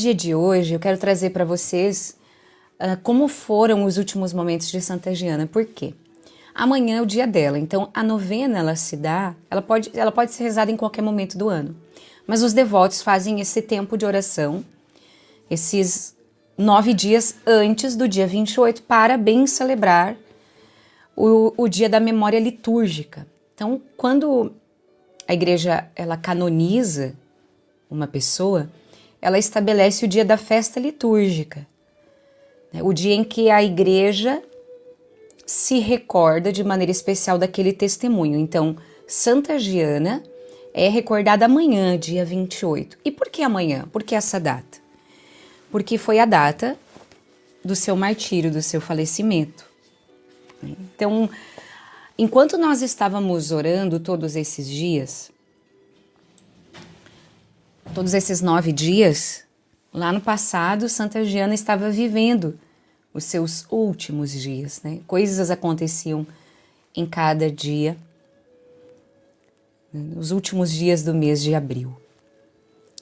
No dia de hoje eu quero trazer para vocês como foram os últimos momentos de Santa Giana. Por quê? Amanhã é o dia dela, então a novena ela pode ser rezada em qualquer momento do ano. Mas os devotos fazem esse tempo de oração, esses 9 dias antes do dia 28, para bem celebrar o dia da memória litúrgica. Então, quando a igreja ela canoniza uma pessoa, ela estabelece o dia da festa litúrgica, né? O dia em que a igreja se recorda de maneira especial daquele testemunho. Então, Santa Giana é recordada amanhã, dia 28. E por que amanhã? Por que essa data? Porque foi a data do seu martírio, do seu falecimento. Então, enquanto nós estávamos orando todos esses dias, todos esses 9 dias, lá no passado, Santa Giana estava vivendo os seus últimos dias, né? Coisas aconteciam em cada dia, nos últimos dias do mês de abril.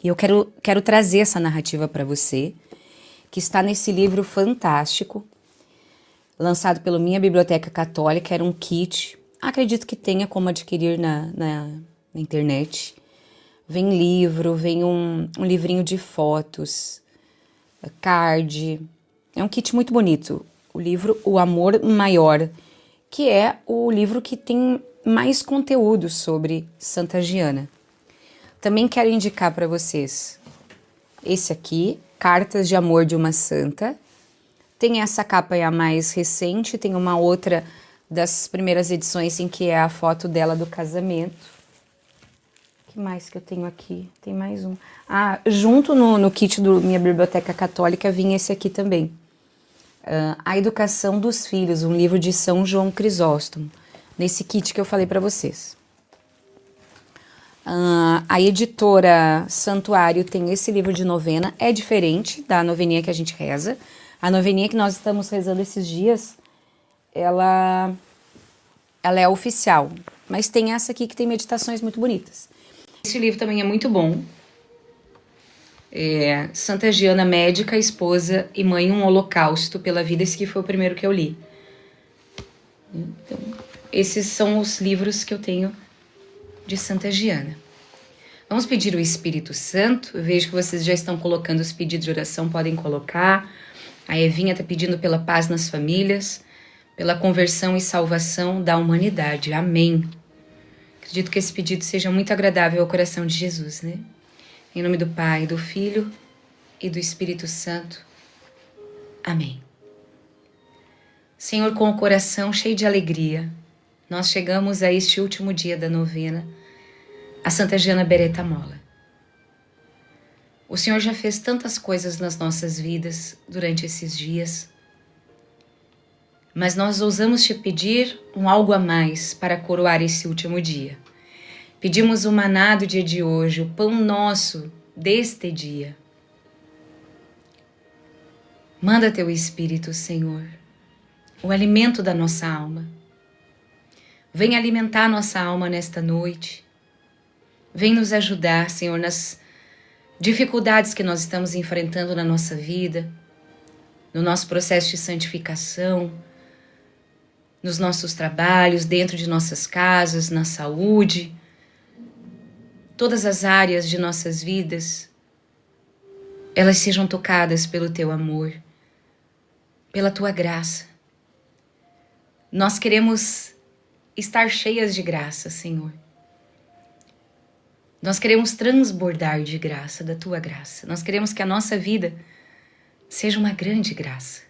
E eu quero trazer essa narrativa para você, que está nesse livro fantástico, lançado pela minha biblioteca católica. Era um kit, acredito que tenha como adquirir na internet. Vem livro, vem um livrinho de fotos, card. É um kit muito bonito. O livro O Amor Maior, que é o livro que tem mais conteúdo sobre Santa Giana. Também quero indicar para vocês esse aqui, Cartas de Amor de uma Santa. Tem essa capa aí a mais recente, tem uma outra das primeiras edições em que é a foto dela do casamento. O que mais que eu tenho aqui? Tem mais um. Ah, junto no kit da minha biblioteca católica vinha esse aqui também. A Educação dos Filhos, um livro de São João Crisóstomo, nesse kit que eu falei para vocês. A editora Santuário tem esse livro de novena, é diferente da noveninha que a gente reza. A noveninha que nós estamos rezando esses dias, ela é oficial, mas tem essa aqui que tem meditações muito bonitas. Esse livro também é muito bom. Santa Giana, médica, esposa e mãe, um holocausto pela vida. Esse aqui foi o primeiro que eu li. Então, esses são os livros que eu tenho de Santa Giana. Vamos pedir o Espírito Santo. Eu vejo que vocês já estão colocando os pedidos de oração, podem colocar. A Evinha está pedindo pela paz nas famílias, pela conversão e salvação da humanidade. Amém. Acredito que esse pedido seja muito agradável ao coração de Jesus, né? Em nome do Pai, do Filho e do Espírito Santo. Amém. Senhor, com o coração cheio de alegria, nós chegamos a este último dia da novena, a Santa Giana Beretta Molla. O Senhor já fez tantas coisas nas nossas vidas durante esses dias, mas nós ousamos te pedir um algo a mais para coroar esse último dia. Pedimos o maná do dia de hoje, o pão nosso deste dia. Manda teu Espírito, Senhor, o alimento da nossa alma. Vem alimentar nossa alma nesta noite. Vem nos ajudar, Senhor, nas dificuldades que nós estamos enfrentando na nossa vida, no nosso processo de santificação, nos nossos trabalhos, dentro de nossas casas, na saúde, todas as áreas de nossas vidas, elas sejam tocadas pelo teu amor, pela tua graça. Nós queremos estar cheias de graça, Senhor. Nós queremos transbordar de graça, da tua graça. Nós queremos que a nossa vida seja uma grande graça.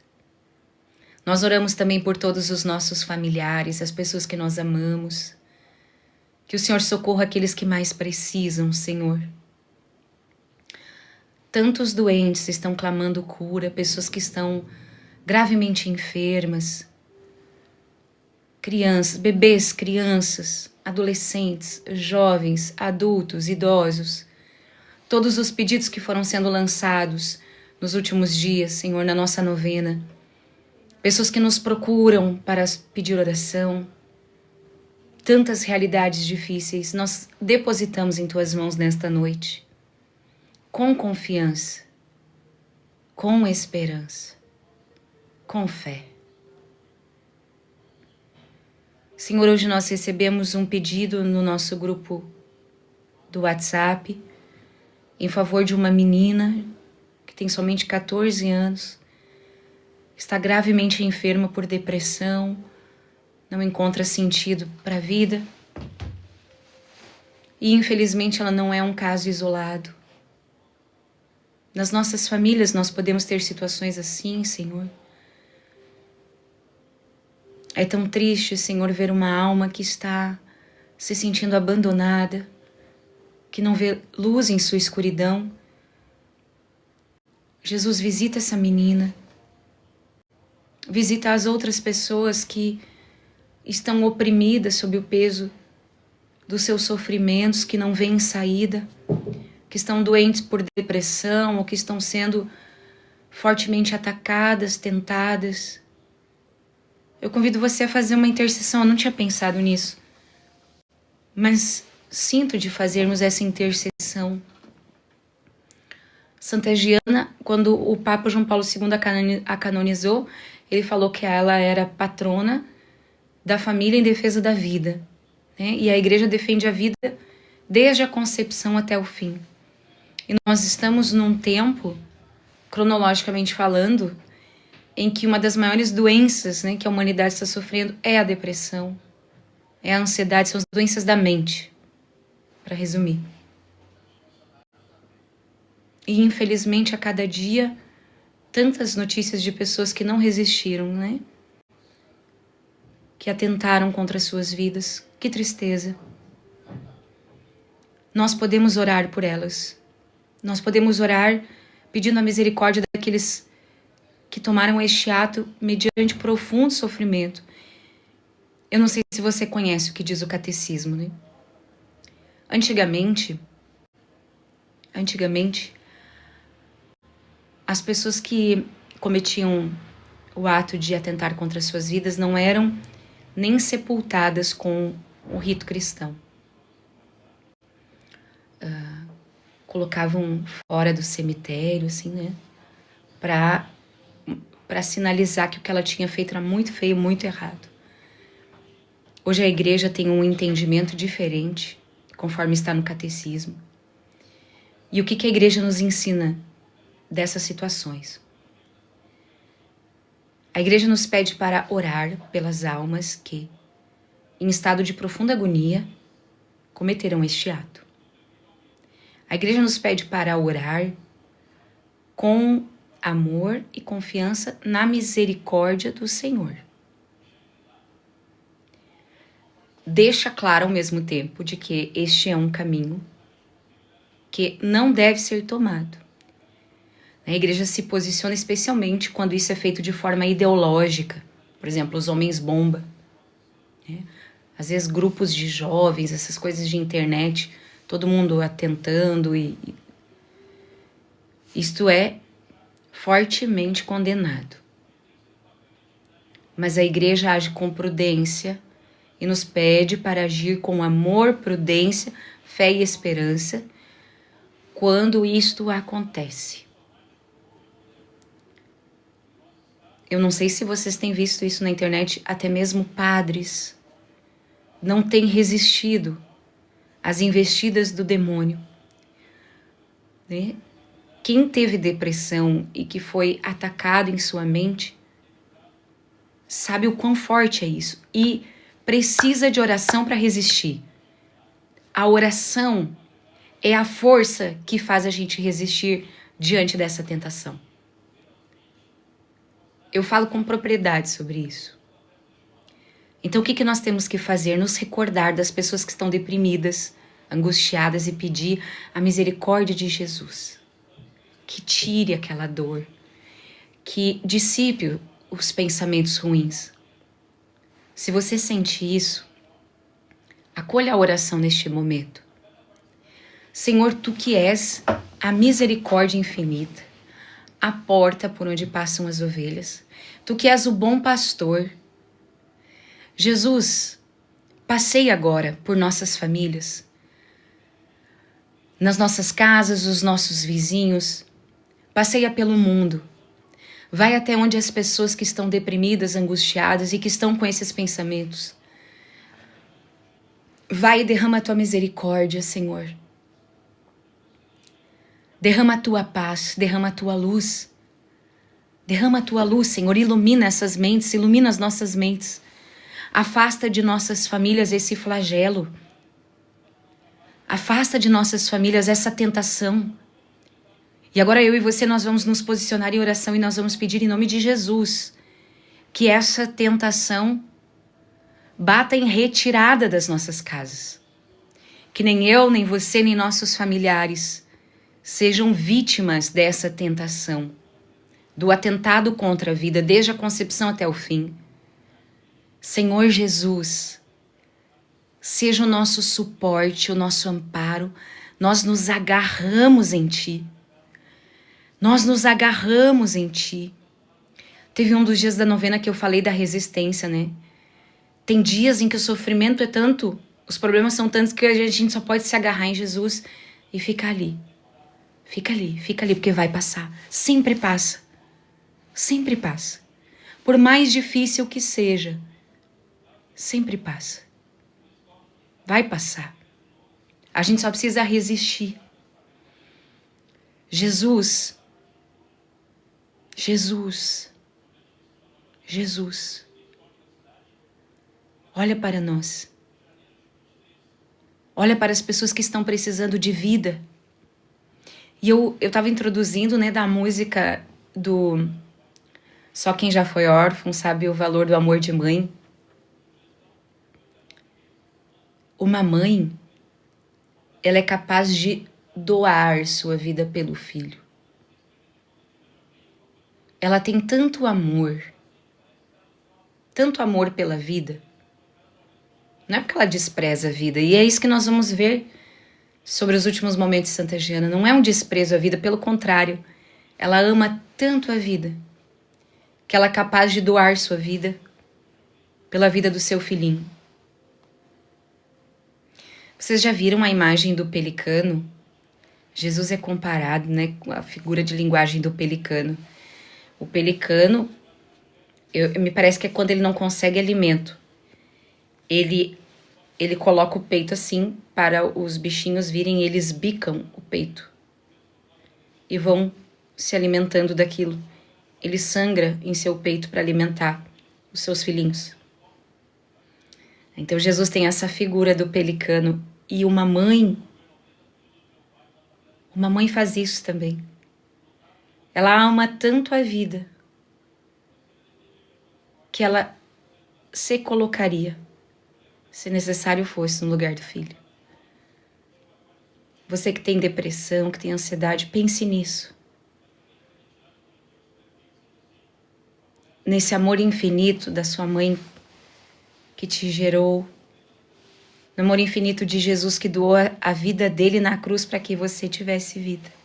Nós oramos também por todos os nossos familiares, as pessoas que nós amamos. Que o Senhor socorra aqueles que mais precisam, Senhor. Tantos doentes estão clamando cura, pessoas que estão gravemente enfermas. Crianças, bebês, crianças, adolescentes, jovens, adultos, idosos. Todos os pedidos que foram sendo lançados nos últimos dias, Senhor, na nossa novena. Pessoas que nos procuram para pedir oração. Tantas realidades difíceis nós depositamos em tuas mãos nesta noite. Com confiança, com esperança, com fé. Senhor, hoje nós recebemos um pedido no nosso grupo do WhatsApp em favor de uma menina que tem somente 14 anos, está gravemente enferma por depressão, não encontra sentido para a vida e infelizmente ela não é um caso isolado. Nas nossas famílias nós podemos ter situações assim, Senhor. É tão triste, Senhor, ver uma alma que está se sentindo abandonada, que não vê luz em sua escuridão. Jesus, visita essa menina. Visita as outras pessoas que estão oprimidas sob o peso dos seus sofrimentos, que não veem saída, que estão doentes por depressão ou que estão sendo fortemente atacadas, tentadas. Eu convido você a fazer uma intercessão. Eu não tinha pensado nisso, mas sinto de fazermos essa intercessão. Santa Giana, quando o Papa João Paulo II a canonizou, ele falou que ela era patrona da família em defesa da vida, né? E a Igreja defende a vida desde a concepção até o fim. E nós estamos num tempo, cronologicamente falando, em que uma das maiores doenças, né, que a humanidade está sofrendo é a depressão, é a ansiedade, são as doenças da mente, para resumir. E infelizmente a cada dia, tantas notícias de pessoas que não resistiram, né? Que atentaram contra as suas vidas. Que tristeza. Nós podemos orar por elas. Nós podemos orar pedindo a misericórdia daqueles que tomaram este ato mediante profundo sofrimento. Eu não sei se você conhece o que diz o catecismo, né? Antigamente, as pessoas que cometiam o ato de atentar contra as suas vidas não eram nem sepultadas com o rito cristão. Colocavam fora do cemitério, assim, né? Para sinalizar que o que ela tinha feito era muito feio, muito errado. Hoje a igreja tem um entendimento diferente, conforme está no catecismo. E o que a igreja nos ensina dessas situações? A igreja nos pede para orar pelas almas que, em estado de profunda agonia, cometerão este ato. A igreja nos pede para orar com amor e confiança na misericórdia do Senhor. Deixa claro ao mesmo tempo de que este é um caminho que não deve ser tomado. A igreja se posiciona especialmente quando isso é feito de forma ideológica. Por exemplo, os homens bomba, né? Às vezes grupos de jovens, essas coisas de internet, todo mundo atentando isto é fortemente condenado. Mas a igreja age com prudência e nos pede para agir com amor, prudência, fé e esperança quando isto acontece. Eu não sei se vocês têm visto isso na internet, até mesmo padres não têm resistido às investidas do demônio, né? Quem teve depressão e que foi atacado em sua mente sabe o quão forte é isso e precisa de oração para resistir. A oração é a força que faz a gente resistir diante dessa tentação. Eu falo com propriedade sobre isso. Então o que nós temos que fazer? Nos recordar das pessoas que estão deprimidas, angustiadas e pedir a misericórdia de Jesus. Que tire aquela dor, que dissipe os pensamentos ruins. Se você sente isso, acolha a oração neste momento. Senhor, Tu que és a misericórdia infinita, a porta por onde passam as ovelhas, Tu que és o bom pastor. Jesus, passei agora por nossas famílias, nas nossas casas, os nossos vizinhos. Passeia pelo mundo. Vai até onde as pessoas que estão deprimidas, angustiadas e que estão com esses pensamentos. Vai e derrama a tua misericórdia, Senhor. Derrama a tua paz, derrama a tua luz. Derrama a tua luz, Senhor, ilumina essas mentes, ilumina as nossas mentes. Afasta de nossas famílias esse flagelo. Afasta de nossas famílias essa tentação. E agora eu e você, nós vamos nos posicionar em oração e nós vamos pedir em nome de Jesus que essa tentação bata em retirada das nossas casas. Que nem eu, nem você, nem nossos familiares sejam vítimas dessa tentação, do atentado contra a vida, desde a concepção até o fim. Senhor Jesus, seja o nosso suporte, o nosso amparo. Nós nos agarramos em Ti. Nós nos agarramos em Ti. Teve um dos dias da novena que eu falei da resistência, né? Tem dias em que o sofrimento é tanto, os problemas são tantos que a gente só pode se agarrar em Jesus e ficar ali. Fica ali, porque vai passar. Sempre passa. Sempre passa. Por mais difícil que seja, sempre passa. Vai passar. A gente só precisa resistir. Jesus. Olha para nós. Olha para as pessoas que estão precisando de vida. E eu estava introduzindo, né, da música do Só Quem Já Foi Órfão Sabe o Valor do Amor de Mãe. Uma mãe, ela é capaz de doar sua vida pelo filho. Ela tem tanto amor pela vida. Não é porque ela despreza a vida. E é isso que nós vamos ver sobre os últimos momentos de Santa Giana. Não é um desprezo à vida, pelo contrário. Ela ama tanto a vida que ela é capaz de doar sua vida pela vida do seu filhinho. Vocês já viram a imagem do pelicano? Jesus é comparado, né, com a figura de linguagem do pelicano. O pelicano, me parece que é quando ele não consegue alimento. Ele coloca o peito assim para os bichinhos virem, eles bicam o peito e vão se alimentando daquilo. Ele sangra em seu peito para alimentar os seus filhinhos. Então Jesus tem essa figura do pelicano e uma mãe faz isso também. Ela ama tanto a vida que ela se colocaria, se necessário fosse, no lugar do filho. Você que tem depressão, que tem ansiedade, pense nisso. Nesse amor infinito da sua mãe que te gerou, no amor infinito de Jesus que doou a vida dele na cruz para que você tivesse vida.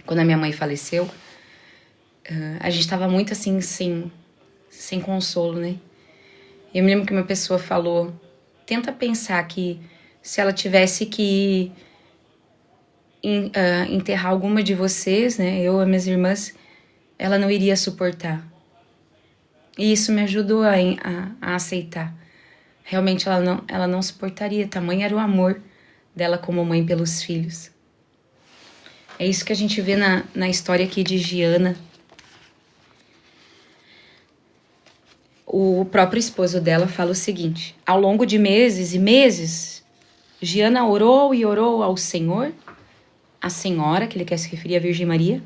Quando a minha mãe faleceu, a gente estava muito assim, sem consolo, né? Eu me lembro que uma pessoa falou, tenta pensar que se ela tivesse que enterrar alguma de vocês, né, eu e minhas irmãs, ela não iria suportar. E isso me ajudou a aceitar. Realmente ela não suportaria, tamanho era o amor dela como mãe pelos filhos. É isso que a gente vê na história aqui de Giana. O próprio esposo dela fala o seguinte: ao longo de meses e meses, Giana orou e orou ao Senhor, a senhora, que ele quer se referir à Virgem Maria,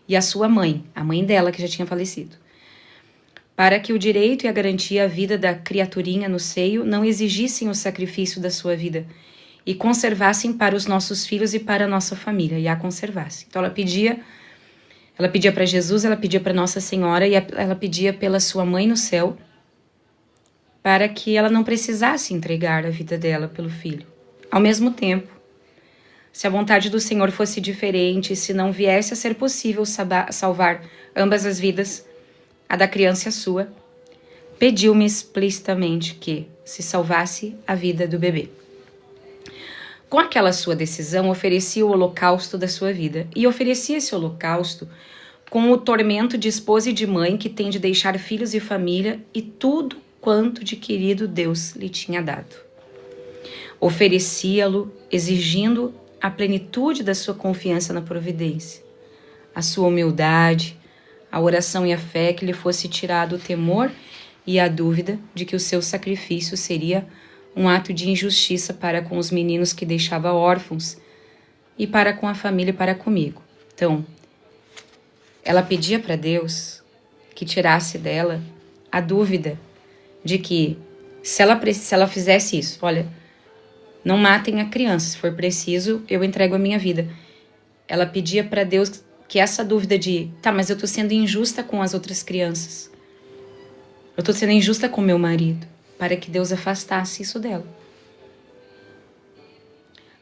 e a sua mãe, a mãe dela que já tinha falecido, para que o direito e a garantia à vida da criaturinha no seio não exigissem o sacrifício da sua vida e conservassem para os nossos filhos e para a nossa família, e a conservassem. Então ela pedia para Jesus, ela pedia para Nossa Senhora e ela pedia pela sua mãe no céu, para que ela não precisasse entregar a vida dela pelo filho. Ao mesmo tempo, se a vontade do Senhor fosse diferente, se não viesse a ser possível salvar ambas as vidas, a da criança e a sua, pediu-me explicitamente que se salvasse a vida do bebê. Com aquela sua decisão, oferecia o holocausto da sua vida. E oferecia esse holocausto com o tormento de esposa e de mãe que tem de deixar filhos e família e tudo quanto de querido Deus lhe tinha dado. Oferecia-lo exigindo a plenitude da sua confiança na providência, a sua humildade, a oração e a fé, que lhe fosse tirado o temor e a dúvida de que o seu sacrifício seria um ato de injustiça para com os meninos que deixava órfãos e para com a família e para comigo. Então, ela pedia para Deus que tirasse dela a dúvida de que se ela fizesse isso, olha, não matem a criança, se for preciso, eu entrego a minha vida. Ela pedia para Deus que essa dúvida de, tá, mas eu tô sendo injusta com as outras crianças. Eu tô sendo injusta com meu marido, para que Deus afastasse isso dela.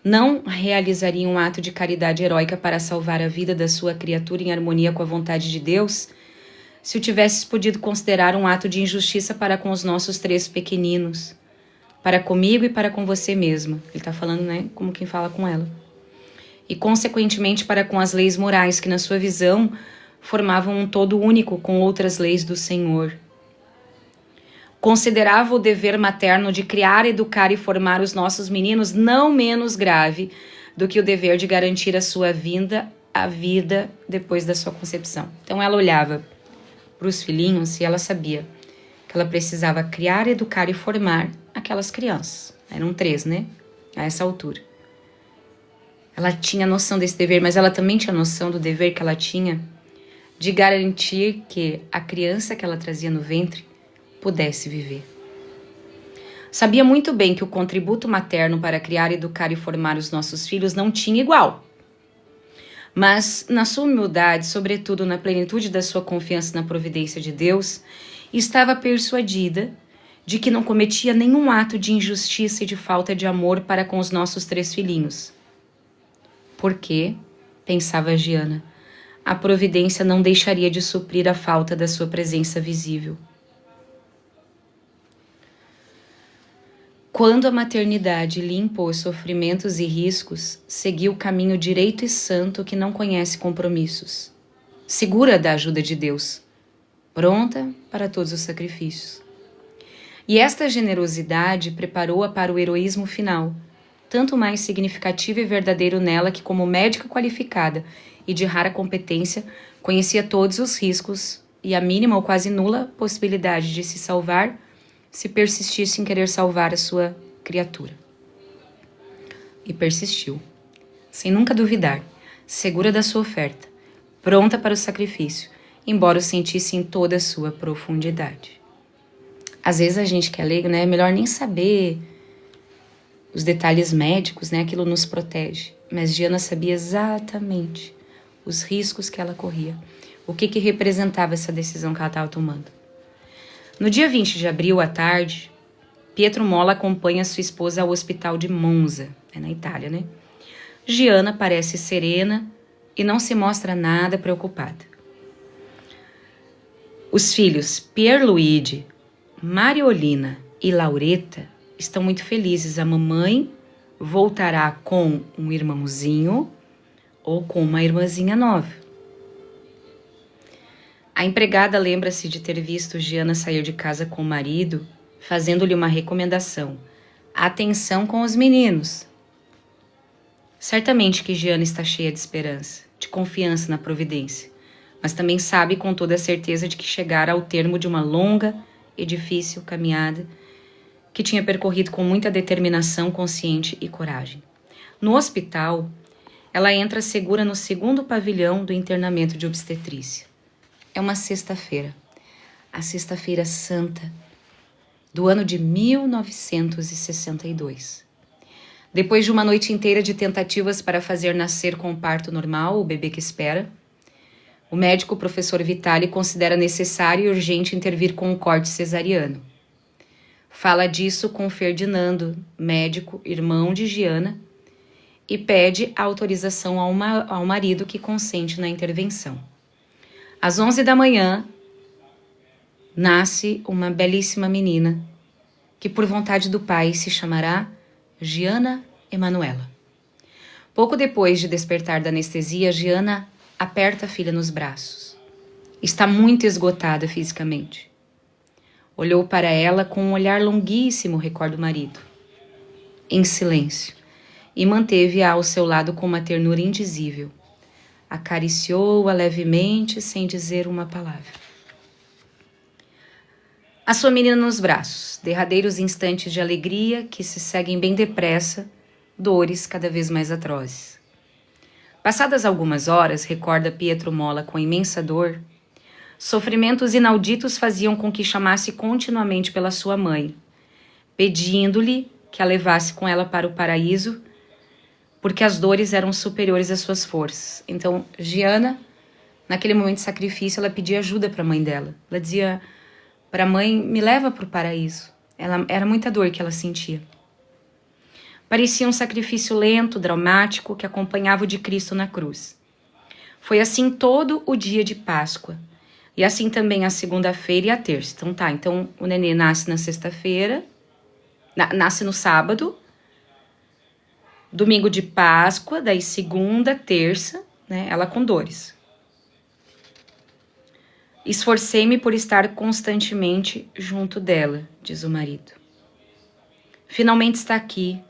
Não realizaria um ato de caridade heróica para salvar a vida da sua criatura em harmonia com a vontade de Deus, se o tivesses podido considerar um ato de injustiça para com os nossos 3 pequeninos, para comigo e para com você mesma. Ele está falando, né, como quem fala com ela. E, consequentemente, para com as leis morais que, na sua visão, formavam um todo único com outras leis do Senhor. Considerava o dever materno de criar, educar e formar os nossos meninos não menos grave do que o dever de garantir a sua a vida depois da sua concepção. Então ela olhava para os filhinhos e ela sabia que ela precisava criar, educar e formar aquelas crianças. Eram 3, né? A essa altura. Ela tinha noção desse dever, mas ela também tinha noção do dever que ela tinha de garantir que a criança que ela trazia no ventre pudesse viver. Sabia muito bem que o contributo materno para criar, educar e formar os nossos filhos não tinha igual. Mas, na sua humildade, sobretudo na plenitude da sua confiança na providência de Deus, estava persuadida de que não cometia nenhum ato de injustiça e de falta de amor para com os nossos 3 filhinhos. Porque, pensava Giana, a providência não deixaria de suprir a falta da sua presença visível. Quando a maternidade lhe impôs sofrimentos e riscos, seguiu o caminho direito e santo que não conhece compromissos, segura da ajuda de Deus, pronta para todos os sacrifícios. E esta generosidade preparou-a para o heroísmo final, tanto mais significativo e verdadeiro nela que, como médica qualificada e de rara competência, conhecia todos os riscos e a mínima ou quase nula possibilidade de se salvar se persistisse em querer salvar a sua criatura. E persistiu, sem nunca duvidar, segura da sua oferta, pronta para o sacrifício, embora o sentisse em toda a sua profundidade. Às vezes a gente que é leigo, né, é melhor nem saber os detalhes médicos, né, aquilo nos protege. Mas Giana sabia exatamente os riscos que ela corria, o que representava essa decisão que ela estava tomando. No dia 20 de abril, à tarde, Pietro Molla acompanha sua esposa ao hospital de Monza, na Itália, né? Giana parece serena e não se mostra nada preocupada. Os filhos Pierluigi, Mariolina e Lauretta estão muito felizes. A mamãe voltará com um irmãozinho ou com uma irmãzinha nova. A empregada lembra-se de ter visto Giana sair de casa com o marido, fazendo-lhe uma recomendação. Atenção com os meninos. Certamente que Giana está cheia de esperança, de confiança na providência, mas também sabe com toda a certeza de que chegara ao termo de uma longa e difícil caminhada que tinha percorrido com muita determinação consciente e coragem. No hospital, ela entra segura no 2º pavilhão do internamento de obstetrícia. É uma sexta-feira, a Sexta-feira Santa do ano de 1962. Depois de uma noite inteira de tentativas para fazer nascer com parto normal o bebê que espera, o médico professor Vitali considera necessário e urgente intervir com um corte cesariano. Fala disso com Ferdinando, médico, irmão de Giana, e pede a autorização ao marido, que consente na intervenção. Às 11 da manhã, nasce uma belíssima menina, que por vontade do pai se chamará Giana Emanuela. Pouco depois de despertar da anestesia, Giana aperta a filha nos braços. Está muito esgotada fisicamente. Olhou para ela com um olhar longuíssimo, recorda o marido, em silêncio, e manteve-a ao seu lado com uma ternura indizível. Acariciou-a levemente, sem dizer uma palavra. A sua menina nos braços, derradeiros instantes de alegria que se seguem bem depressa, dores cada vez mais atrozes. Passadas algumas horas, recorda Pietro Molla com imensa dor, sofrimentos inauditos faziam com que chamasse continuamente pela sua mãe, pedindo-lhe que a levasse com ela para o paraíso, porque as dores eram superiores às suas forças. Então, Giana, naquele momento de sacrifício, ela pedia ajuda para a mãe dela. Ela dizia para a mãe, me leva para o paraíso. Era muita dor que ela sentia. Parecia um sacrifício lento, dramático, que acompanhava o de Cristo na cruz. Foi assim todo o dia de Páscoa. E assim também a segunda-feira e a terça. Então o nenê nasce na sexta-feira, nasce no sábado, domingo de Páscoa, daí segunda, terça, né, ela com dores. Esforcei-me por estar constantemente junto dela, diz o marido. Finalmente está aqui.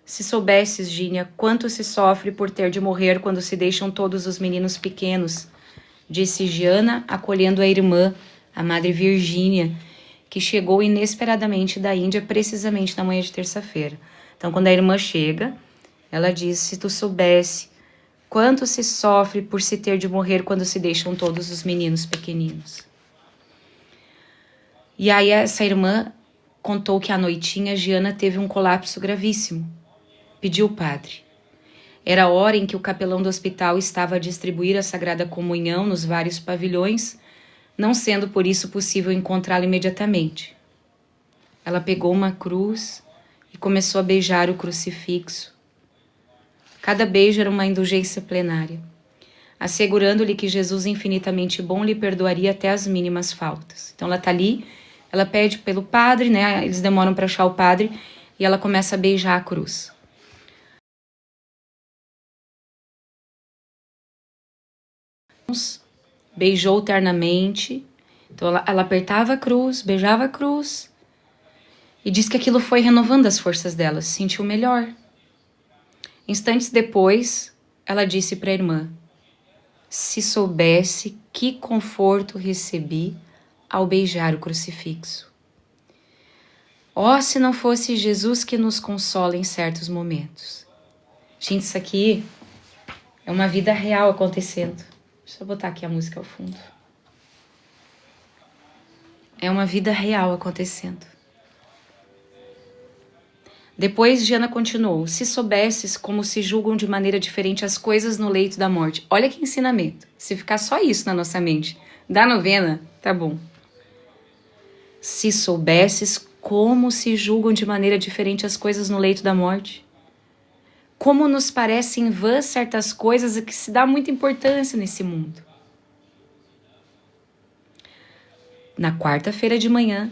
Se soubesses, Gínia, quanto se sofre por ter de morrer quando se deixam todos os meninos pequenos, disse Giana, acolhendo a irmã, a Madre Virgínia, que chegou inesperadamente da Índia precisamente na manhã de terça-feira. Então, quando a irmã chega, ela diz, se tu soubesse quanto se sofre por se ter de morrer quando se deixam todos os meninos pequeninos. E aí essa irmã contou que à noitinha Giana teve um colapso gravíssimo. Pediu o padre. Era a hora em que o capelão do hospital estava a distribuir a Sagrada Comunhão nos vários pavilhões, não sendo por isso possível encontrá-la imediatamente. Ela pegou uma cruz e começou a beijar o crucifixo. Cada beijo era uma indulgência plenária, assegurando-lhe que Jesus infinitamente bom lhe perdoaria até as mínimas faltas. Então ela está ali, ela pede pelo padre, né? Eles demoram para achar o padre e ela começa a beijar a cruz. Beijou ternamente. Então ela apertava a cruz, beijava a cruz e diz que aquilo foi renovando as forças dela, se sentiu melhor. Instantes depois, ela disse para a irmã, se soubesse que conforto recebi ao beijar o crucifixo. Oh, se não fosse Jesus que nos consola em certos momentos. Gente, isso aqui é uma vida real acontecendo. Deixa eu botar aqui a música ao fundo. É uma vida real acontecendo. Depois, Giana continuou, se soubesses como se julgam de maneira diferente as coisas no leito da morte. Olha que ensinamento. Se ficar só isso na nossa mente, da novena, tá bom. Se soubesses como se julgam de maneira diferente as coisas no leito da morte. Como nos parecem vãs certas coisas a que se dá muita importância nesse mundo. Na quarta-feira de manhã,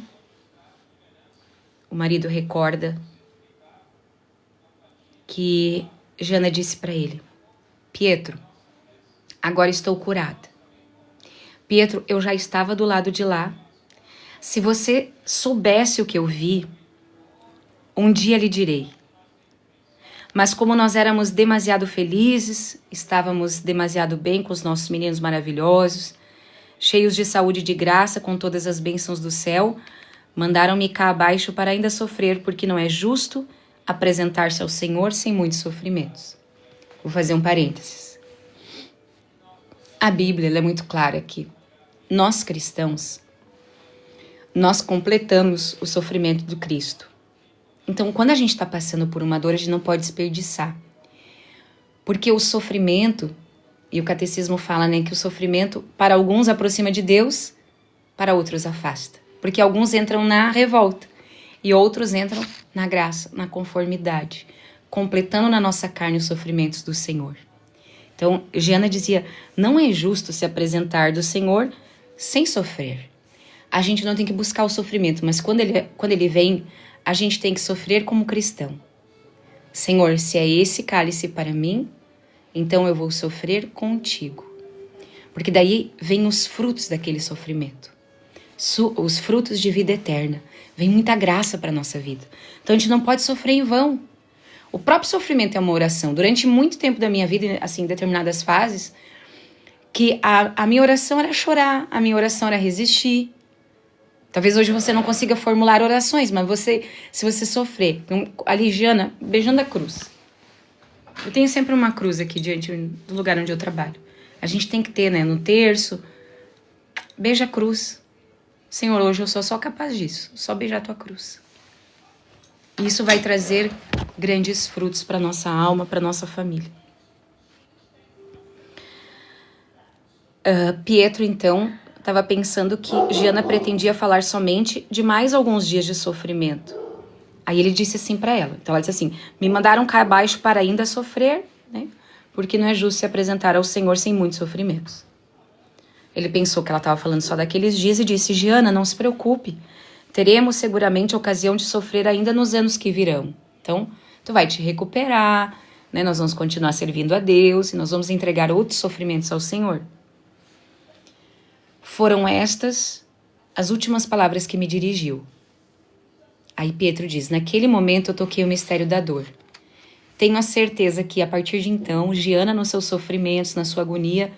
o marido recorda que Giana disse para ele, Pietro, agora estou curada. Pietro, eu já estava do lado de lá. Se você soubesse o que eu vi, um dia lhe direi. Mas como nós éramos demasiado felizes, estávamos demasiado bem com os nossos meninos maravilhosos, cheios de saúde e de graça com todas as bênçãos do céu, mandaram-me cá abaixo para ainda sofrer, porque não é justo apresentar-se ao Senhor sem muitos sofrimentos. Vou fazer um parênteses. A Bíblia ela é muito clara aqui. Nós cristãos, nós completamos o sofrimento do Cristo. Então, quando a gente está passando por uma dor, a gente não pode desperdiçar. Porque o sofrimento, e o catecismo fala, né, que o sofrimento para alguns aproxima de Deus, para outros afasta. Porque alguns entram na revolta e outros entram na graça, na conformidade, completando na nossa carne os sofrimentos do Senhor. Então, Giana dizia, não é justo se apresentar do Senhor sem sofrer. A gente não tem que buscar o sofrimento, mas quando ele vem, a gente tem que sofrer como cristão. Senhor, se é esse cálice para mim, então eu vou sofrer contigo. Porque daí vem os frutos daquele sofrimento. Os frutos de vida eterna. Vem muita graça para a nossa vida. Então a gente não pode sofrer em vão. O próprio sofrimento é uma oração. Durante muito tempo da minha vida, assim, em determinadas fases, que a minha oração era chorar, a minha oração era resistir. Talvez hoje você não consiga formular orações, mas se você sofrer, a Ligiana beijando a cruz. Eu tenho sempre uma cruz aqui diante do lugar onde eu trabalho. A gente tem que ter, né, no terço, beija a cruz. Senhor, hoje eu sou só capaz disso, só beijar a tua cruz. E isso vai trazer grandes frutos para nossa alma, para nossa família. Pietro, então, estava pensando que Giana pretendia falar somente de mais alguns dias de sofrimento. Aí ele disse assim para ela. Então ela disse assim: me mandaram cá abaixo para ainda sofrer, né? Porque não é justo se apresentar ao Senhor sem muitos sofrimentos. Ele pensou que ela estava falando só daqueles dias e disse: Giana, não se preocupe. Teremos seguramente a ocasião de sofrer ainda nos anos que virão. Então, tu vai te recuperar, né? Nós vamos continuar servindo a Deus e nós vamos entregar outros sofrimentos ao Senhor. Foram estas as últimas palavras que me dirigiu. Aí Pietro diz: naquele momento eu toquei o mistério da dor. Tenho a certeza que, a partir de então, Giana, nos seus sofrimentos, na sua agonia,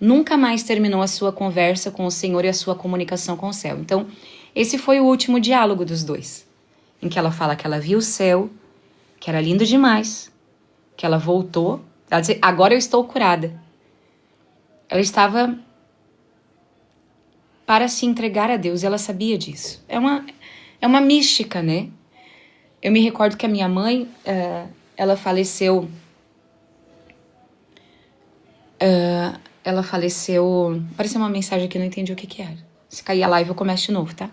nunca mais terminou a sua conversa com o Senhor e a sua comunicação com o céu. Então, esse foi o último diálogo dos dois, em que ela fala que ela viu o céu, que era lindo demais, que ela voltou. Ela disse: agora eu estou curada. Ela estava para se entregar a Deus, e ela sabia disso. É uma mística, né? Eu me recordo que a minha mãe, ela faleceu... Apareceu uma mensagem aqui, não entendi o que era. Se cair a live, eu começo de novo, tá?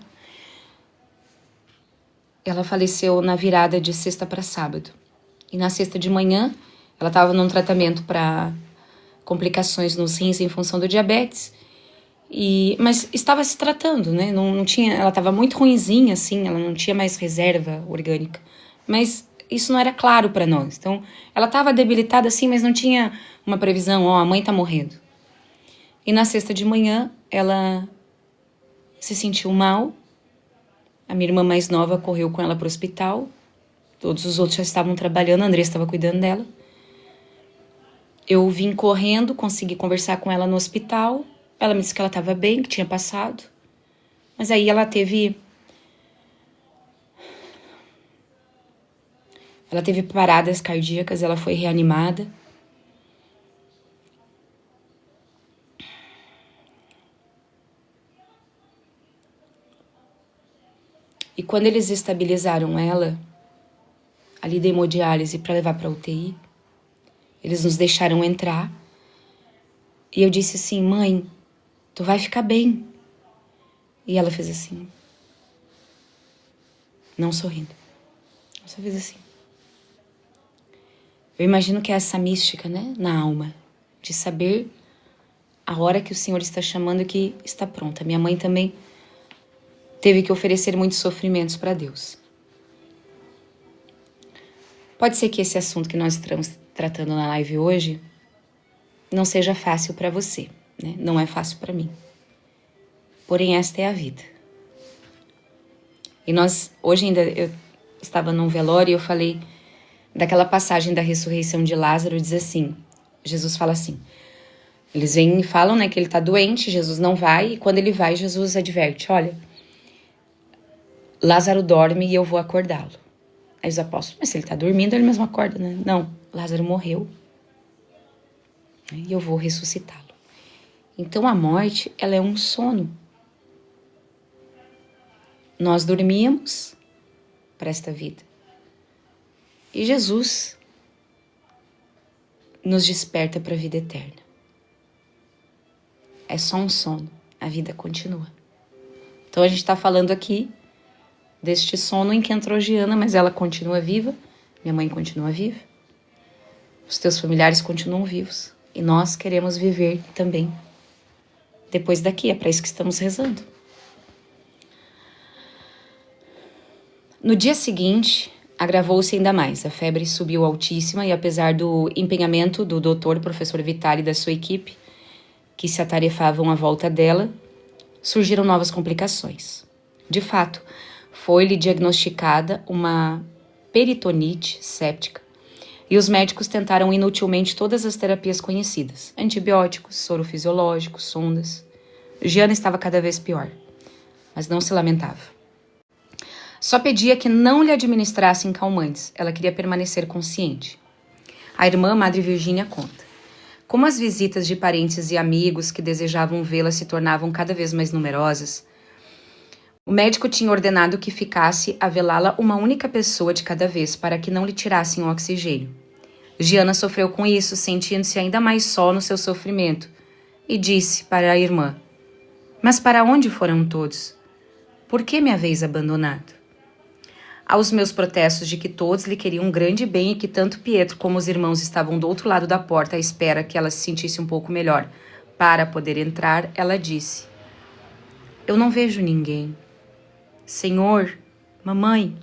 Ela faleceu na virada de sexta para sábado. E na sexta de manhã, ela estava num tratamento para complicações nos rins em função do diabetes. Mas estava se tratando, né? Não tinha, ela estava muito ruinzinha, assim, ela não tinha mais reserva orgânica. Mas isso não era claro para nós. Então, ela estava debilitada, assim, mas não tinha uma previsão: a mãe tá morrendo. E na sexta de manhã, ela se sentiu mal. A minha irmã mais nova correu com ela para o hospital. Todos os outros já estavam trabalhando, a Andressa estava cuidando dela. Eu vim correndo, consegui conversar com ela no hospital. Ela me disse que ela estava bem, que tinha passado. Mas aí ela teve paradas cardíacas, ela foi reanimada. E quando eles estabilizaram ela, ali da hemodiálise para levar para UTI, eles nos deixaram entrar. E eu disse assim: mãe, tu vai ficar bem. E ela fez assim, não sorrindo. Ela só fez assim. Eu imagino que é essa mística, né, na alma, de saber a hora que o Senhor está chamando e que está pronta. Minha mãe também teve que oferecer muitos sofrimentos para Deus. Pode ser que esse assunto que nós estamos tratando na live hoje não seja fácil para você, né? Não é fácil para mim. Porém, esta é a vida. E hoje ainda, eu estava num velório e eu falei daquela passagem da ressurreição de Lázaro. Diz assim, Jesus fala assim, eles vêm e falam, né, que ele está doente, Jesus não vai, e quando ele vai, Jesus adverte: olha, Lázaro dorme e eu vou acordá-lo. Aí os apóstolos: mas se ele está dormindo, ele mesmo acorda, né? Não, Lázaro morreu e eu vou ressuscitá-lo. Então a morte, ela é um sono. Nós dormíamos para esta vida. E Jesus nos desperta para a vida eterna. É só um sono, a vida continua. Então a gente está falando aqui deste sono em que entrou Giana, mas ela continua viva, minha mãe continua viva, os teus familiares continuam vivos, e nós queremos viver também depois daqui. É para isso que estamos rezando. No dia seguinte, agravou-se ainda mais. A febre subiu altíssima e, apesar do empenhamento do doutor, professor Vitale e da sua equipe, que se atarefavam à volta dela, surgiram novas complicações. De fato, foi-lhe diagnosticada uma peritonite séptica e os médicos tentaram inutilmente todas as terapias conhecidas: antibióticos, soro fisiológico, sondas. Giana estava cada vez pior, mas não se lamentava. Só pedia que não lhe administrassem calmantes. Ela queria permanecer consciente. A irmã Madre Virgínia conta: como as visitas de parentes e amigos que desejavam vê-la se tornavam cada vez mais numerosas, o médico tinha ordenado que ficasse a velá-la uma única pessoa de cada vez, para que não lhe tirassem o oxigênio. Giana sofreu com isso, sentindo-se ainda mais só no seu sofrimento, e disse para a irmã: mas para onde foram todos? Por que me haveis abandonado? Aos meus protestos de que todos lhe queriam um grande bem e que tanto Pietro como os irmãos estavam do outro lado da porta à espera que ela se sentisse um pouco melhor para poder entrar, ela disse: eu não vejo ninguém. Senhor, mamãe.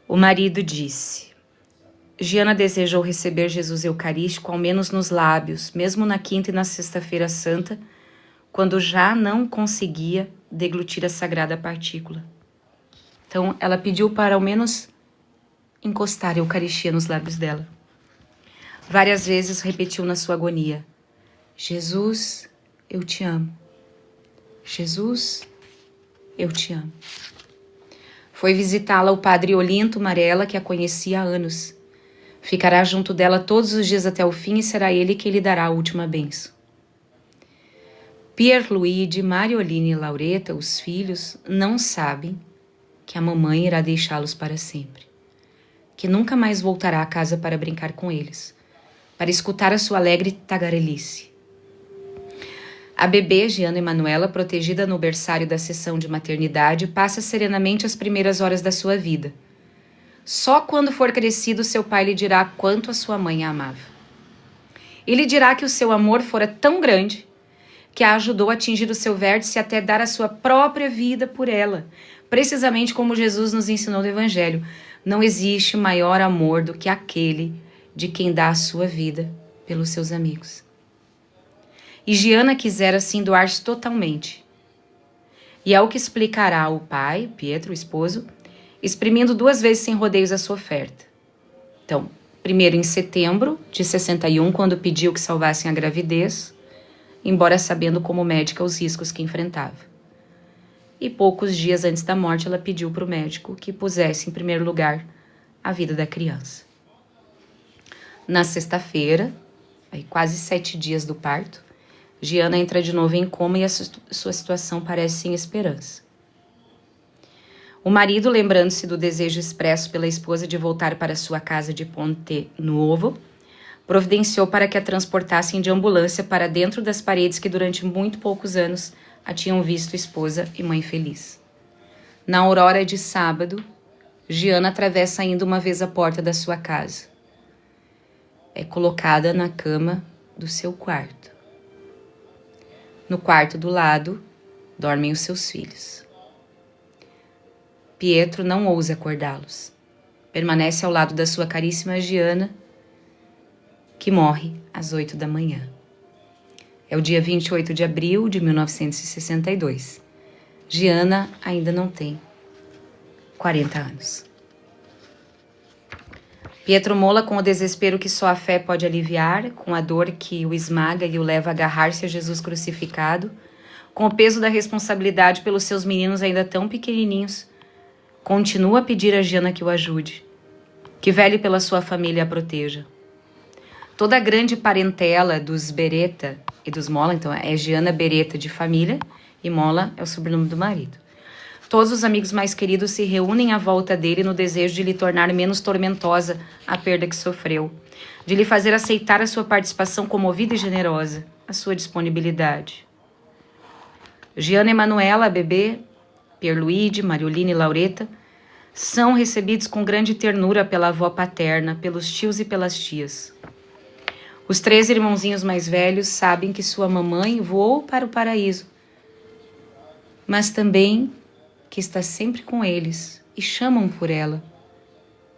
O marido disse: Giana desejou receber Jesus Eucarístico ao menos nos lábios, mesmo na quinta e na sexta-feira santa, quando já não conseguia deglutir a sagrada partícula. Então, ela pediu para ao menos encostar a Eucaristia nos lábios dela. Várias vezes repetiu na sua agonia: Jesus, eu te amo. Jesus, eu te amo. Foi visitá-la o padre Olinto Marella, que a conhecia há anos. Ficará junto dela todos os dias até o fim e será ele que lhe dará a última bênção. Pierluigi, Mariolina e Laureta, os filhos, não sabem que a mamãe irá deixá-los para sempre, que nunca mais voltará à casa para brincar com eles, para escutar a sua alegre tagarelice. A bebê, Giana Emanuela, protegida no berçário da sessão de maternidade, passa serenamente as primeiras horas da sua vida. Só quando for crescido, seu pai lhe dirá quanto a sua mãe a amava. E lhe dirá que o seu amor fora tão grande que a ajudou a atingir o seu vértice até dar a sua própria vida por ela, precisamente como Jesus nos ensinou no Evangelho. Não existe maior amor do que aquele de quem dá a sua vida pelos seus amigos. E Giana quisera assim doar-se totalmente. E é o que explicará o pai, Pietro, o esposo, exprimindo 2 vezes sem rodeios a sua oferta. Então, primeiro em setembro de 61, quando pediu que salvassem a gravidez, embora sabendo como médica os riscos que enfrentava. E poucos dias antes da morte, ela pediu para o médico que pusesse em primeiro lugar a vida da criança. Na sexta-feira, aí quase 7 dias do parto, Giana entra de novo em coma e a sua situação parece sem esperança. O marido, lembrando-se do desejo expresso pela esposa de voltar para sua casa de Ponte Nuovo, providenciou para que a transportassem de ambulância para dentro das paredes que durante muito poucos anos a tinham visto esposa e mãe feliz. Na aurora de sábado, Giana atravessa ainda uma vez a porta da sua casa. É colocada na cama do seu quarto. No quarto do lado, dormem os seus filhos. Pietro não ousa acordá-los. Permanece ao lado da sua caríssima Giana, que morre às 8 da manhã. É o dia 28 de abril de 1962. Giana ainda não tem 40 anos. Pietro Mola, com o desespero que só a fé pode aliviar, com a dor que o esmaga e o leva a agarrar-se a Jesus crucificado, com o peso da responsabilidade pelos seus meninos ainda tão pequenininhos, continua a pedir a Giana que o ajude, que vele pela sua família e a proteja. Toda a grande parentela dos Beretta e dos Mola, então é Giana Beretta de família e Mola é o sobrenome do marido. Todos os amigos mais queridos se reúnem à volta dele no desejo de lhe tornar menos tormentosa a perda que sofreu, de lhe fazer aceitar a sua participação comovida e generosa, a sua disponibilidade. Giana Emanuela, a bebê, Pierluigi, Mariolina e Laureta são recebidos com grande ternura pela avó paterna, pelos tios e pelas tias. Os 3 irmãozinhos mais velhos sabem que sua mamãe voou para o paraíso, mas também que está sempre com eles e chamam por ela,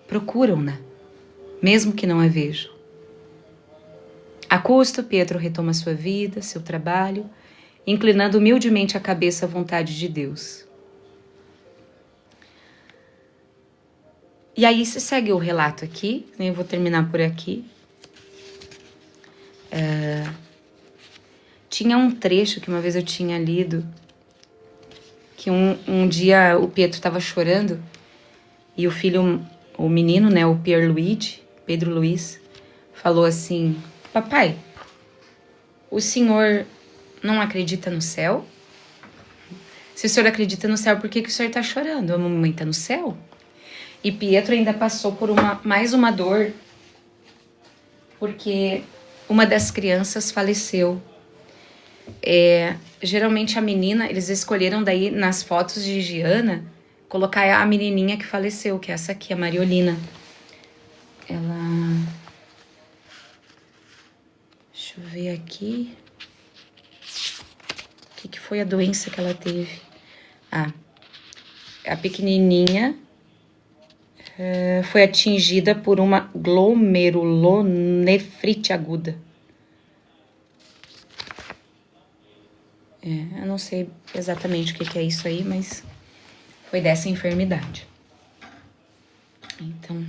procuram-na, mesmo que não a vejam. A custo, Pietro retoma sua vida, seu trabalho, inclinando humildemente a cabeça à vontade de Deus. E aí se segue o relato aqui, eu vou terminar por aqui. Tinha um trecho que uma vez eu tinha lido, que um dia o Pietro estava chorando e o filho, o menino, né, o Pierluigi, Pedro Luiz, falou assim: papai, o senhor não acredita no céu? Se o senhor acredita no céu, por que o senhor está chorando? A mamãe está no céu? E Pietro ainda passou por mais uma dor, porque uma das crianças faleceu. Geralmente a menina, eles escolheram daí nas fotos de Giana, colocar a menininha que faleceu, que é essa aqui, a Mariolina. Deixa eu ver aqui. O que foi a doença que ela teve? A pequenininha foi atingida por uma glomerulonefrite aguda. Eu não sei exatamente o que é isso aí, mas foi dessa enfermidade. Então,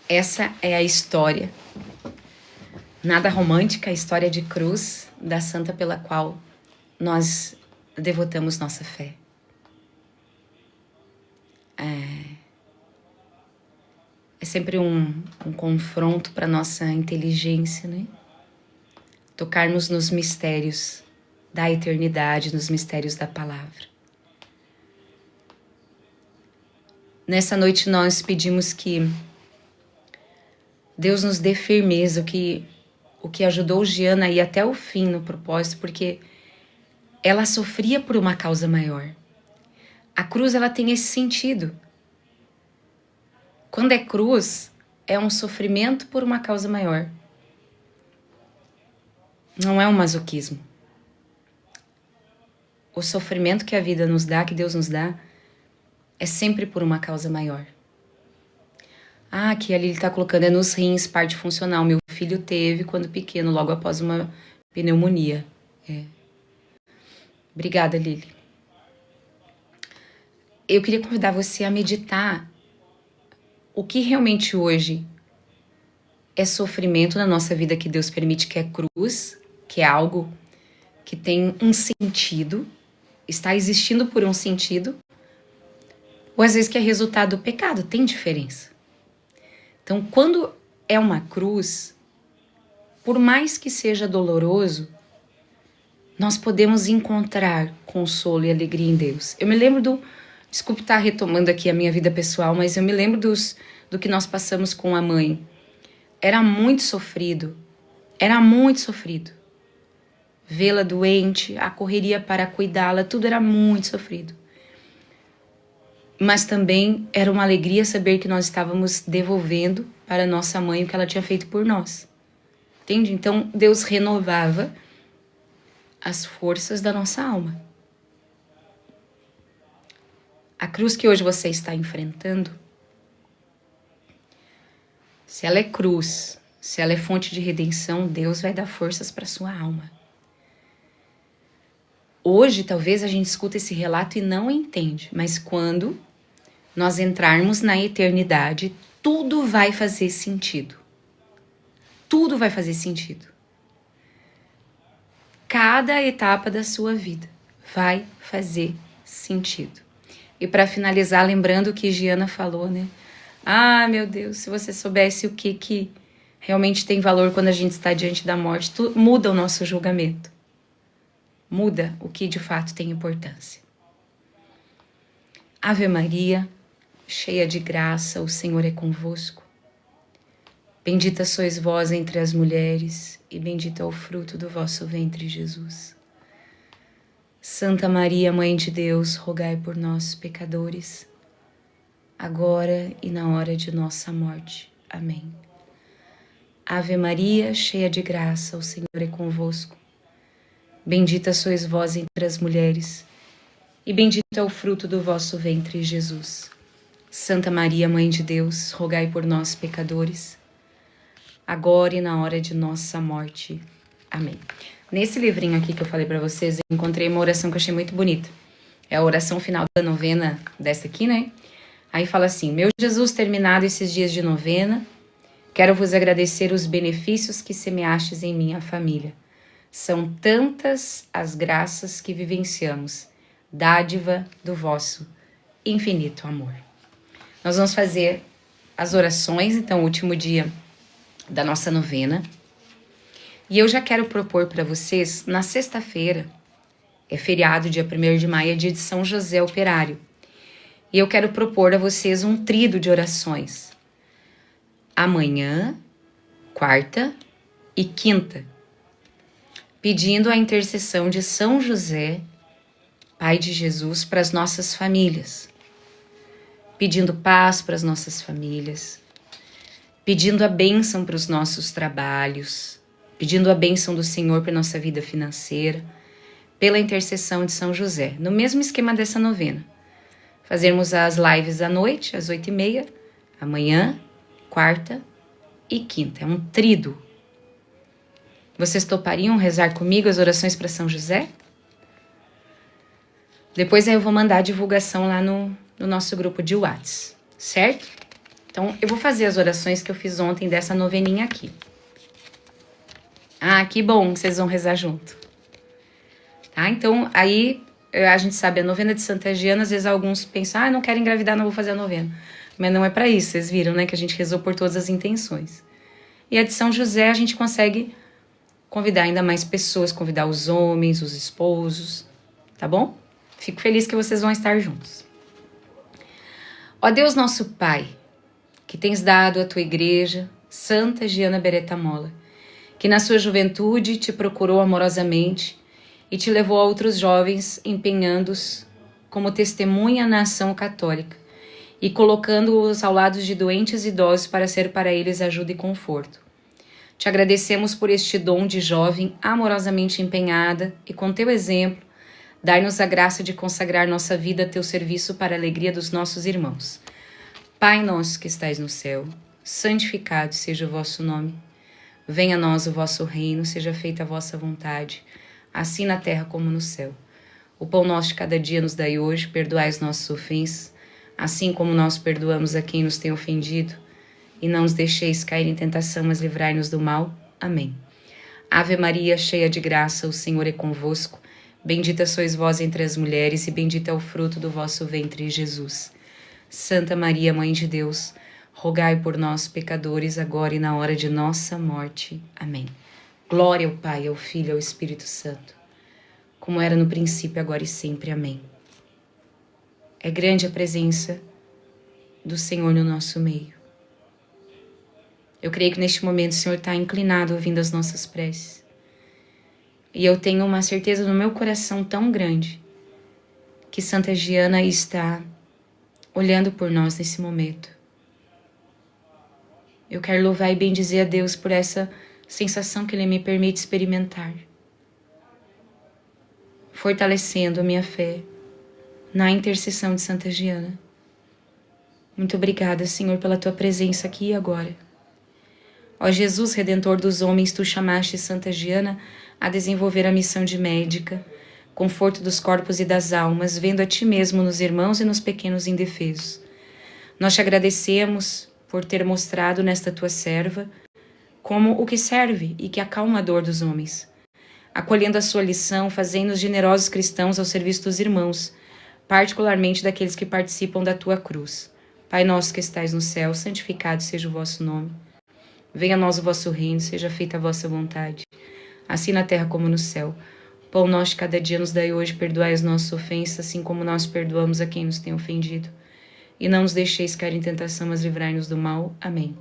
essa é a história, nada romântica, a história de cruz da santa pela qual nós devotamos nossa fé. É sempre um confronto para nossa inteligência, né? Tocarmos nos mistérios da eternidade, nos mistérios da palavra. Nessa noite nós pedimos que Deus nos dê firmeza, o que ajudou Giana a ir até o fim no propósito, porque ela sofria por uma causa maior. A cruz, ela tem esse sentido. Quando é cruz, é um sofrimento por uma causa maior. Não é um masoquismo. O sofrimento que a vida nos dá, que Deus nos dá, é sempre por uma causa maior. Aqui ali ele está colocando, é nos rins, parte funcional. Meu filho teve quando pequeno, logo após uma pneumonia. Obrigada, Lili. Eu queria convidar você a meditar o que realmente hoje é sofrimento na nossa vida que Deus permite, que é cruz, que é algo que tem um sentido, está existindo por um sentido, ou às vezes que é resultado do pecado, tem diferença. Então, quando é uma cruz, por mais que seja doloroso, nós podemos encontrar consolo e alegria em Deus. Eu me lembro desculpe estar retomando aqui a minha vida pessoal, mas eu me lembro do que nós passamos com a mãe. Era muito sofrido. Vê-la doente, a correria para cuidá-la, tudo era muito sofrido. Mas também era uma alegria saber que nós estávamos devolvendo para nossa mãe o que ela tinha feito por nós. Entende? Então, Deus renovava as forças da nossa alma. A cruz que hoje você está enfrentando, se ela é cruz, se ela é fonte de redenção, Deus vai dar forças para sua alma. Hoje, talvez a gente escuta esse relato e não entende, mas quando nós entrarmos na eternidade, tudo vai fazer sentido. Tudo vai fazer sentido. Cada etapa da sua vida vai fazer sentido. E para finalizar, lembrando o que Giana falou, né? Meu Deus, se você soubesse o que realmente tem valor quando a gente está diante da morte, muda o nosso julgamento. Muda o que de fato tem importância. Ave Maria, cheia de graça, o Senhor é convosco. Bendita sois vós entre as mulheres, e bendito é o fruto do vosso ventre, Jesus. Santa Maria, Mãe de Deus, rogai por nós, pecadores, agora e na hora de nossa morte. Amém. Ave Maria, cheia de graça, o Senhor é convosco. Bendita sois vós entre as mulheres, e bendito é o fruto do vosso ventre, Jesus. Santa Maria, Mãe de Deus, rogai por nós, pecadores, agora e na hora de nossa morte. Amém. Nesse livrinho aqui que eu falei para vocês, eu encontrei uma oração que eu achei muito bonita. É a oração final da novena dessa aqui, né? Aí fala assim: meu Jesus, terminado esses dias de novena, quero vos agradecer os benefícios que semeastes em minha família. São tantas as graças que vivenciamos, dádiva do vosso infinito amor. Nós vamos fazer as orações, então, o último dia da nossa novena. E eu já quero propor para vocês, na sexta-feira, é feriado, dia 1º de maio, é dia de São José Operário. E eu quero propor a vocês um tríduo de orações. Amanhã, quarta e quinta. Pedindo a intercessão de São José, Pai de Jesus, para as nossas famílias. Pedindo paz para as nossas famílias. Pedindo a bênção para os nossos trabalhos. Pedindo a bênção do Senhor para a nossa vida financeira. Pela intercessão de São José. No mesmo esquema dessa novena. Fazermos as lives à noite, às 8h30. Amanhã, quarta e quinta. É um tríduo. Vocês topariam rezar comigo as orações para São José? Depois aí eu vou mandar a divulgação lá no nosso grupo de WhatsApp, certo? Então, eu vou fazer as orações que eu fiz ontem dessa noveninha aqui. Ah, que bom que vocês vão rezar junto. Tá? Então, aí a gente sabe, a novena de Santa Giana, às vezes alguns pensam, não quero engravidar, não vou fazer a novena. Mas não é para isso, vocês viram, né? Que a gente rezou por todas as intenções. E a de São José a gente consegue convidar ainda mais pessoas, convidar os homens, os esposos, tá bom? Fico feliz que vocês vão estar juntos. Ó Deus nosso Pai, que tens dado à tua igreja, Santa Giana Beretta Molla, que na sua juventude te procurou amorosamente e te levou a outros jovens, empenhando-os como testemunha na ação católica e colocando-os ao lado de doentes e idosos para ser para eles ajuda e conforto. Te agradecemos por este dom de jovem amorosamente empenhada e com teu exemplo, dar-nos a graça de consagrar nossa vida a teu serviço para a alegria dos nossos irmãos. Pai nosso que estais no céu, santificado seja o vosso nome. Venha a nós o vosso reino, seja feita a vossa vontade, assim na terra como no céu. O pão nosso de cada dia nos dai hoje, perdoai as nossas ofensas, assim como nós perdoamos a quem nos tem ofendido. E não nos deixeis cair em tentação, mas livrai-nos do mal. Amém. Ave Maria, cheia de graça, o Senhor é convosco. Bendita sois vós entre as mulheres, e bendito é o fruto do vosso ventre, Jesus. Santa Maria, Mãe de Deus, rogai por nós, pecadores, agora e na hora de nossa morte. Amém. Glória ao Pai, ao Filho e ao Espírito Santo, como era no princípio, agora e sempre. Amém. É grande a presença do Senhor no nosso meio. Eu creio que neste momento o Senhor está inclinado ouvindo as nossas preces. E eu tenho uma certeza no meu coração tão grande que Santa Giana está olhando por nós nesse momento. Eu quero louvar e bendizer a Deus por essa sensação que Ele me permite experimentar, fortalecendo a minha fé na intercessão de Santa Giana. Muito obrigada, Senhor, pela Tua presença aqui e agora. Ó Jesus, Redentor dos homens, Tu chamaste Santa Giana a desenvolver a missão de médica, conforto dos corpos e das almas, vendo a Ti mesmo nos irmãos e nos pequenos indefesos. Nós Te agradecemos por ter mostrado nesta Tua serva como o que serve e que acalma a dor dos homens, acolhendo a sua lição, fazendo-nos generosos cristãos ao serviço dos irmãos, particularmente daqueles que participam da Tua cruz. Pai nosso que estais no céu, santificado seja o vosso nome. Venha a nós o vosso reino, seja feita a vossa vontade, assim na terra como no céu. O pão nosso de cada dia nos dai hoje, perdoai as nossas ofensas, assim como nós perdoamos a quem nos tem ofendido. E não nos deixeis cair em tentação, mas livrai-nos do mal. Amém.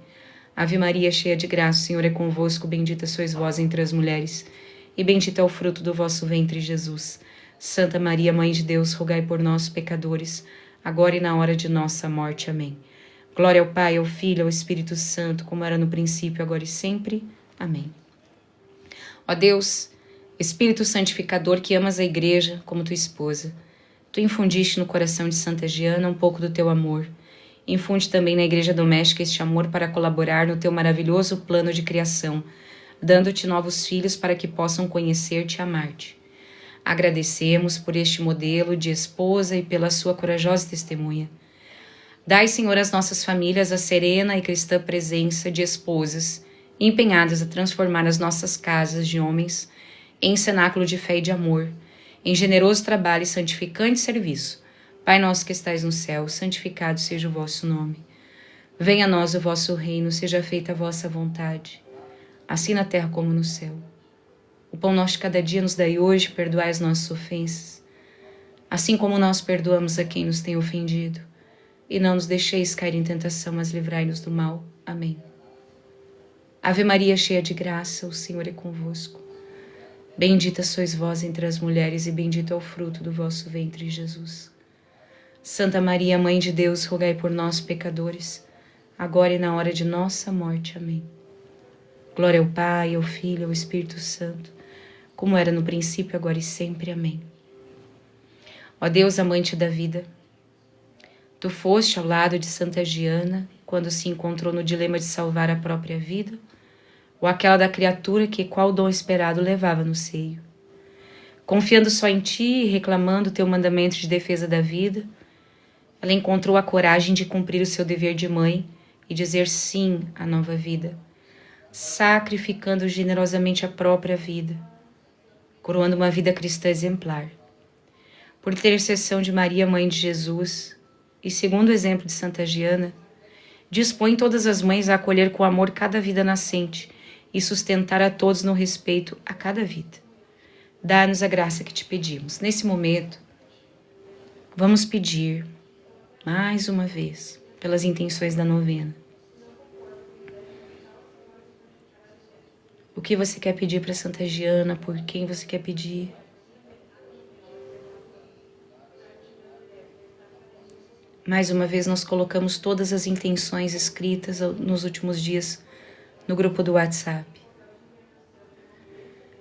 Ave Maria, cheia de graça, o Senhor é convosco, bendita sois vós entre as mulheres, e bendito é o fruto do vosso ventre, Jesus. Santa Maria, Mãe de Deus, rogai por nós, pecadores, agora e na hora de nossa morte. Amém. Glória ao Pai, ao Filho, ao Espírito Santo, como era no princípio, agora e sempre. Amém. Ó Deus, Espírito santificador que amas a Igreja como tua esposa, Tu infundiste no coração de Santa Giana um pouco do teu amor Infunde também na igreja doméstica este amor para colaborar no teu maravilhoso plano de criação, dando-te novos filhos para que possam conhecer-te e amar-te. Agradecemos por este modelo de esposa e pela sua corajosa testemunha. Dai, Senhor, às nossas famílias a serena e cristã presença de esposas empenhadas a transformar as nossas casas de homens em cenáculo de fé e de amor, em generoso trabalho e santificante serviço. Pai nosso que estais no céu, santificado seja o vosso nome. Venha a nós o vosso reino, seja feita a vossa vontade, assim na terra como no céu. O pão nosso de cada dia nos dai hoje, perdoai as nossas ofensas, assim como nós perdoamos a quem nos tem ofendido. E não nos deixeis cair em tentação, mas livrai-nos do mal. Amém. Ave Maria, cheia de graça, o Senhor é convosco. Bendita sois vós entre as mulheres, e bendito é o fruto do vosso ventre, Jesus. Santa Maria, Mãe de Deus, rogai por nós, pecadores, agora e na hora de nossa morte. Amém. Glória ao Pai, ao Filho e ao Espírito Santo, como era no princípio, agora e sempre. Amém. Ó Deus, amante da vida, tu foste ao lado de Santa Giana quando se encontrou no dilema de salvar a própria vida ou aquela da criatura que, qual dom esperado, levava no seio. Confiando só em ti e reclamando teu mandamento de defesa da vida, ela encontrou a coragem de cumprir o seu dever de mãe e dizer sim à nova vida, sacrificando generosamente a própria vida, coroando uma vida cristã exemplar. Por intercessão de Maria, Mãe de Jesus, e segundo o exemplo de Santa Giana, dispõe todas as mães a acolher com amor cada vida nascente e sustentar a todos no respeito a cada vida. Dá-nos a graça que te pedimos. Nesse momento, vamos pedir, mais uma vez, pelas intenções da novena. O que você quer pedir para Santa Giana? Por quem você quer pedir? Mais uma vez, nós colocamos todas as intenções escritas nos últimos dias no grupo do WhatsApp.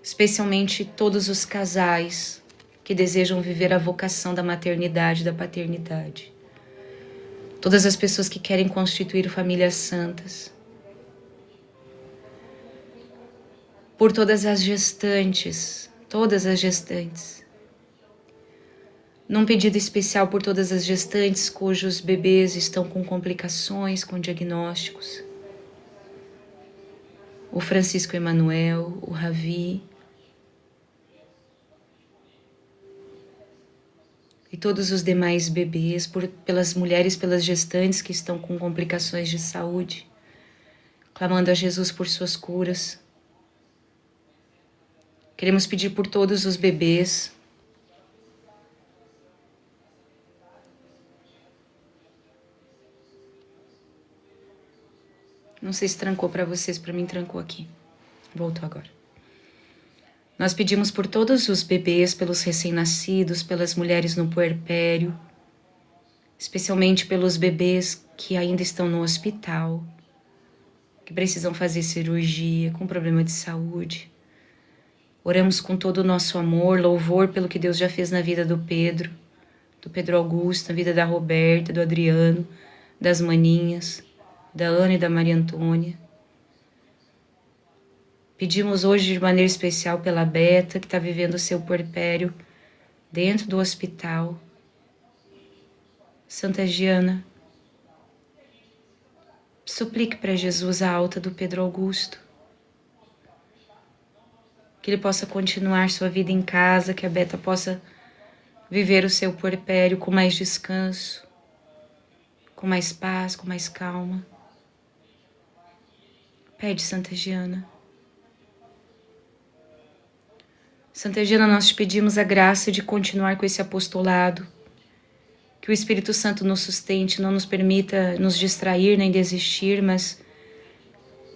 Especialmente todos os casais que desejam viver a vocação da maternidade e da paternidade. Todas as pessoas que querem constituir famílias santas. Por todas as gestantes, num pedido especial por todas as gestantes cujos bebês estão com complicações, com diagnósticos. O Francisco Emanuel, o Ravi e todos os demais bebês, pelas mulheres, pelas gestantes que estão com complicações de saúde, clamando a Jesus por suas curas. Queremos pedir por todos os bebês, não sei se trancou para vocês, para mim trancou aqui. Voltou agora. Nós pedimos por todos os bebês, pelos recém-nascidos, pelas mulheres no puerpério, especialmente pelos bebês que ainda estão no hospital, que precisam fazer cirurgia, com problema de saúde. Oramos com todo o nosso amor, louvor pelo que Deus já fez na vida do Pedro Augusto, na vida da Roberta, do Adriano, das maninhas, da Ana e da Maria Antônia. Pedimos hoje de maneira especial pela Beta, que está vivendo o seu puerpério dentro do hospital. Santa Giana, suplique para Jesus a alta do Pedro Augusto, que ele possa continuar sua vida em casa, que a Beta possa viver o seu puerpério com mais descanso, com mais paz, com mais calma. Pede, Santa Giana. Santa Giana, nós te pedimos a graça de continuar com esse apostolado, que o Espírito Santo nos sustente, não nos permita nos distrair nem desistir, mas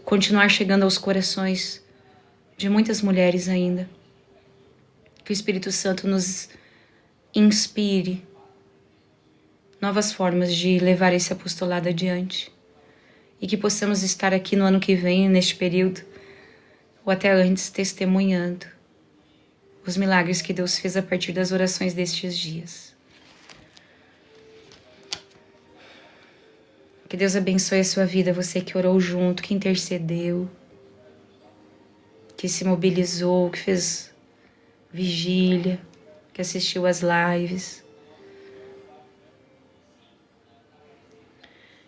continuar chegando aos corações de muitas mulheres ainda. Que o Espírito Santo nos inspire novas formas de levar esse apostolado adiante. E que possamos estar aqui no ano que vem, neste período, ou até antes, testemunhando os milagres que Deus fez a partir das orações destes dias. Que Deus abençoe a sua vida, você que orou junto, que intercedeu, que se mobilizou, que fez vigília, que assistiu às lives.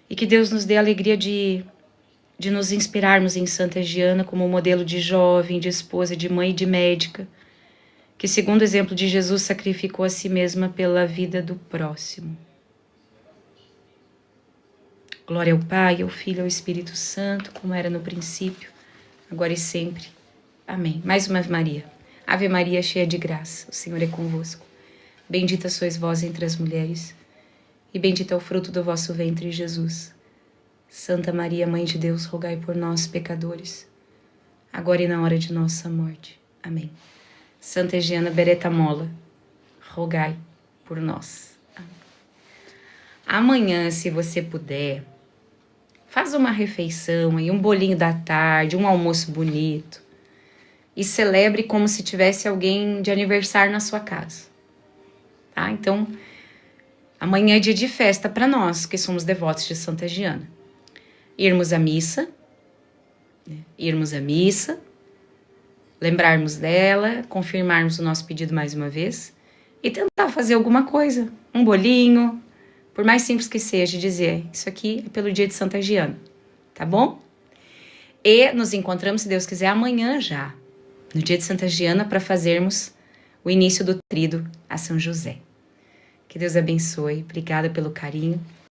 E que Deus nos dê a alegria de nos inspirarmos em Santa Giana como modelo de jovem, de esposa, de mãe e de médica, que, segundo o exemplo de Jesus, sacrificou a si mesma pela vida do próximo. Glória ao Pai, ao Filho e ao Espírito Santo, como era no princípio, agora e sempre. Amém. Mais uma Ave Maria. Ave Maria, cheia de graça, o Senhor é convosco. Bendita sois vós entre as mulheres, e bendito é o fruto do vosso ventre, Jesus. Santa Maria, Mãe de Deus, rogai por nós, pecadores, agora e na hora de nossa morte. Amém. Santa Egiana Beretta Molla, rogai por nós. Amém. Amanhã, se você puder, faz uma refeição aí, um bolinho da tarde, um almoço bonito, e celebre como se tivesse alguém de aniversário na sua casa. Tá? Então, amanhã é dia de festa para nós, que somos devotos de Santa Giana. Irmos à missa, lembrarmos dela, confirmarmos o nosso pedido mais uma vez e tentar fazer alguma coisa, um bolinho, por mais simples que seja, dizer, isso aqui é pelo dia de Santa Giana, tá bom? E nos encontramos, se Deus quiser, amanhã já, no dia de Santa Giana, para fazermos o início do trido a São José. Que Deus abençoe, obrigada pelo carinho.